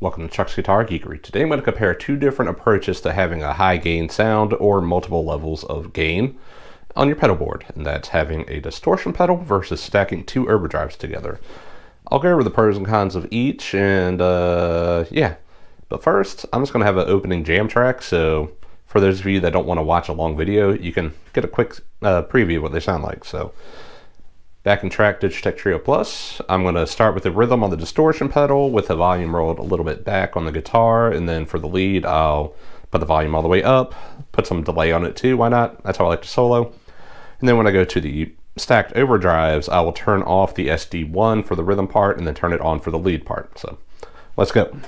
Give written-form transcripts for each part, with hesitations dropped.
Welcome to Chuck's Guitar Geekery. Today I'm going to compare two different approaches to having a high gain sound or multiple levels of gain on your pedal board, and that's having a distortion pedal versus stacking two overdrives together. I'll go over the pros and cons of each, and yeah. But first, I'm just going to have an opening jam track, so for those of you that don't want to watch a long video, you can get a quick preview of what they sound like. So, backing track DistroKid Trio Plus. I'm going to start with the rhythm on the distortion pedal with the volume rolled a little bit back on the guitar, and then for the lead I'll put the volume all the way up, put some delay on it too, why not? That's how I like to solo. And then when I go to the stacked overdrives, I will turn off the SD1 for the rhythm part and then turn it on for the lead part. So let's go.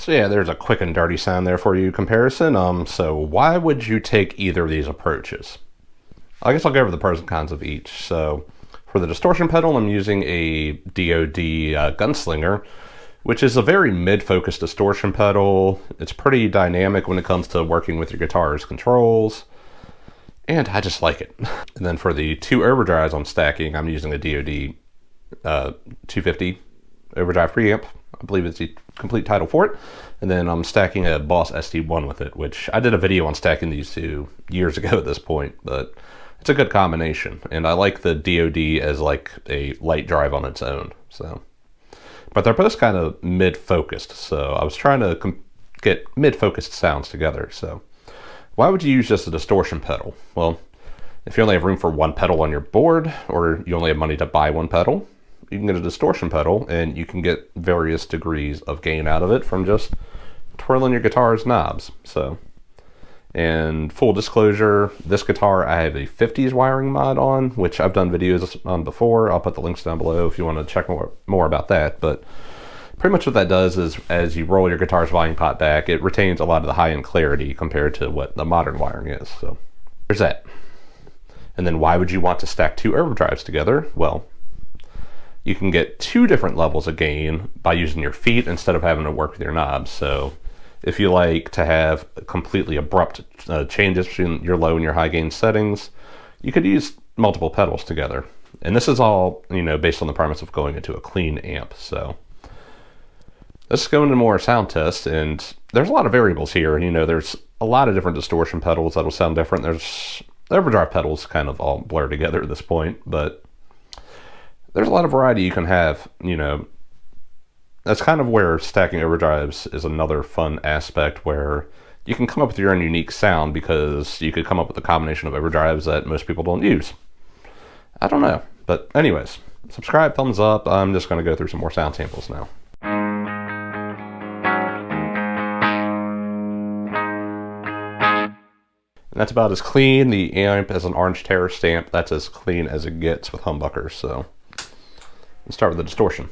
So yeah, there's a quick and dirty sound there for you comparison. So why would you take either of these approaches? I guess I'll go over the pros and cons of each. So for the distortion pedal, I'm using a DoD Gunslinger, which is a very mid-focused distortion pedal. It's pretty dynamic when it comes to working with your guitar's controls, and I just like it. And then for the two overdrives I'm stacking, I'm using a DoD 250 overdrive preamp. I believe it's the complete title for it. And then I'm stacking a Boss SD1 with it, which I did a video on stacking these two years ago at this point, but it's a good combination. And I like the DoD as like a light drive on its own. So, but they're both kind of mid-focused. So I was trying to get mid-focused sounds together. So why would you use just a distortion pedal? Well, if you only have room for one pedal on your board, or you only have money to buy one pedal, you can get a distortion pedal and you can get various degrees of gain out of it from just twirling your guitar's knobs. So, and full disclosure, this guitar I have a 50s wiring mod on, which I've done videos on before. I'll put the links down below if you want to check more about that. But pretty much what that does is as you roll your guitar's volume pot back, it retains a lot of the high-end clarity compared to what the modern wiring is. So there's that. And then why would you want to stack two overdrives together? Well, you can get two different levels of gain by using your feet instead of having to work with your knobs. So if you like to have completely abrupt changes between your low and your high gain settings, you could use multiple pedals together. And this is all, based on the premise of going into a clean amp. So let's go into more sound tests, and there's a lot of variables here. And there's a lot of different distortion pedals that'll sound different. There's overdrive pedals kind of all blur together at this point, but there's a lot of variety you can have. That's kind of where stacking overdrives is another fun aspect, where you can come up with your own unique sound because you could come up with a combination of overdrives that most people don't use. I don't know, but anyways, subscribe, thumbs up. I'm just going to go through some more sound samples now. And that's about as clean. The amp as an Orange Terror stamp. That's as clean as it gets with humbuckers. So let's start with the distortion.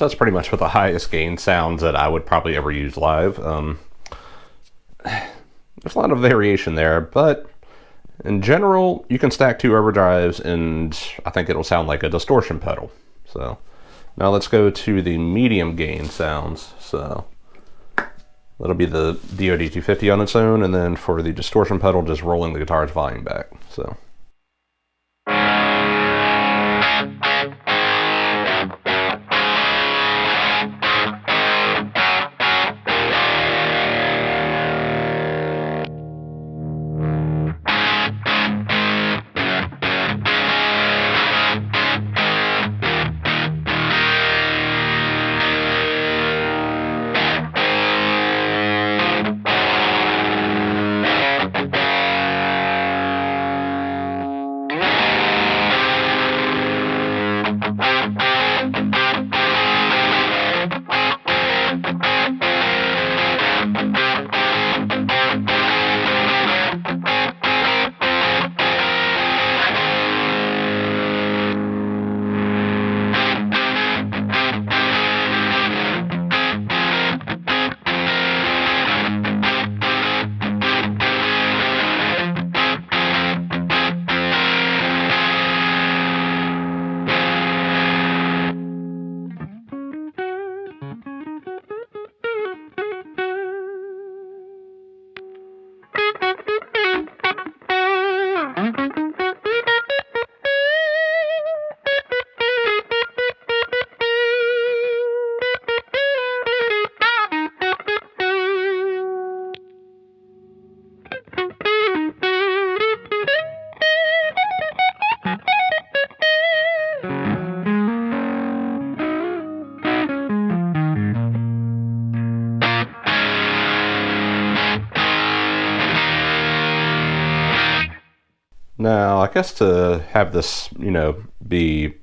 So that's pretty much what the highest gain sounds that I would probably ever use live. There's a lot of variation there, but in general, you can stack 2 overdrives and I think it'll sound like a distortion pedal. So now let's go to the medium gain sounds. So that'll be the DoD 250 on its own, and then for the distortion pedal, just rolling the guitar's volume back. So. Now, I guess to have this, be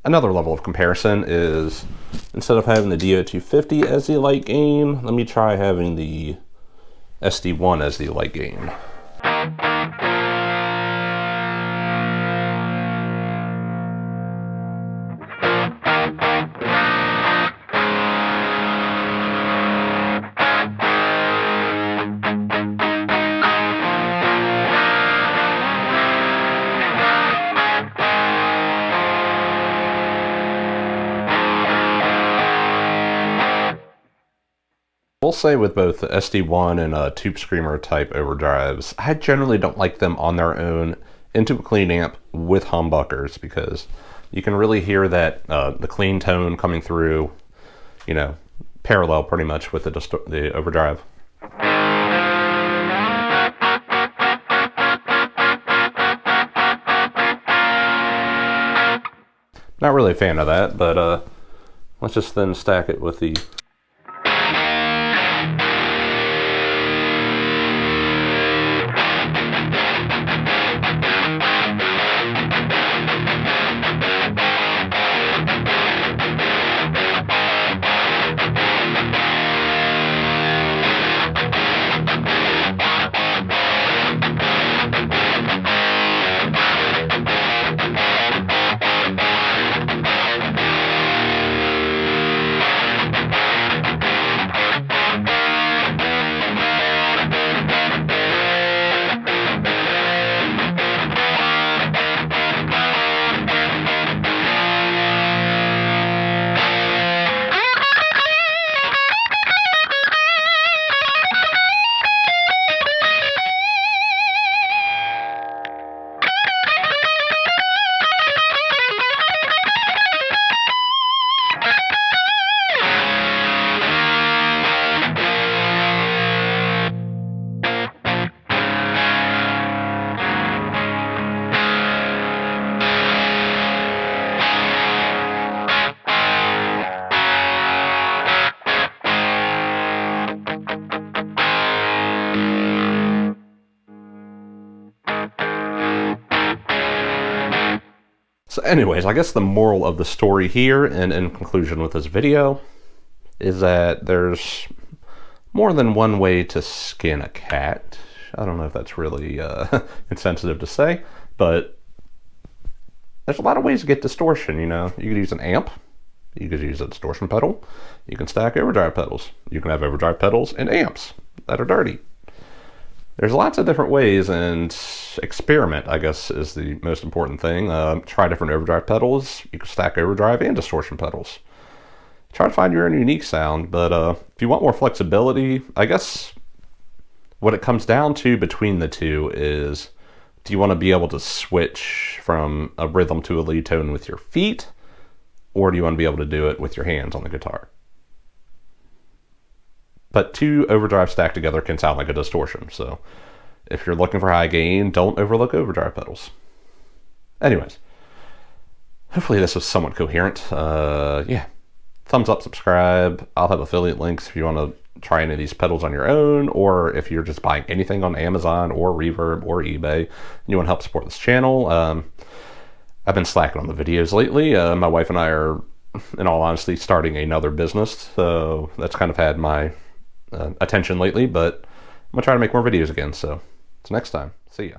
another level of comparison is, instead of having the DO250 as the light gain, let me try having the SD1 as the light gain. We'll say with both the SD1 and Tube Screamer type overdrives, I generally don't like them on their own into a clean amp with humbuckers, because you can really hear that the clean tone coming through, parallel pretty much with the overdrive. Not really a fan of that, but let's just then stack it with the So anyways, I guess the moral of the story here, and in conclusion with this video, is that there's more than one way to skin a cat. I don't know if that's really insensitive to say, but there's a lot of ways to get distortion, You could use an amp, You could use a distortion pedal. You can stack overdrive pedals. You can have overdrive pedals and amps that are dirty. There's lots of different ways, and experiment, I guess, is the most important thing. Try different overdrive pedals. You can stack overdrive and distortion pedals. Try to find your own unique sound, but if you want more flexibility, I guess what it comes down to between the two is, do you want to be able to switch from a rhythm to a lead tone with your feet, or do you want to be able to do it with your hands on the guitar? But two overdrives stacked together can sound like a distortion, so if you're looking for high gain, don't overlook overdrive pedals. Anyways, hopefully this was somewhat coherent. Yeah, thumbs up, subscribe. I'll have affiliate links if you want to try any of these pedals on your own, or if you're just buying anything on Amazon or Reverb or eBay and you want to help support this channel. I've been slacking on the videos lately. My wife and I are, in all honesty, starting another business, so that's kind of had my attention lately, but I'm gonna try to make more videos again. So until next time, see ya.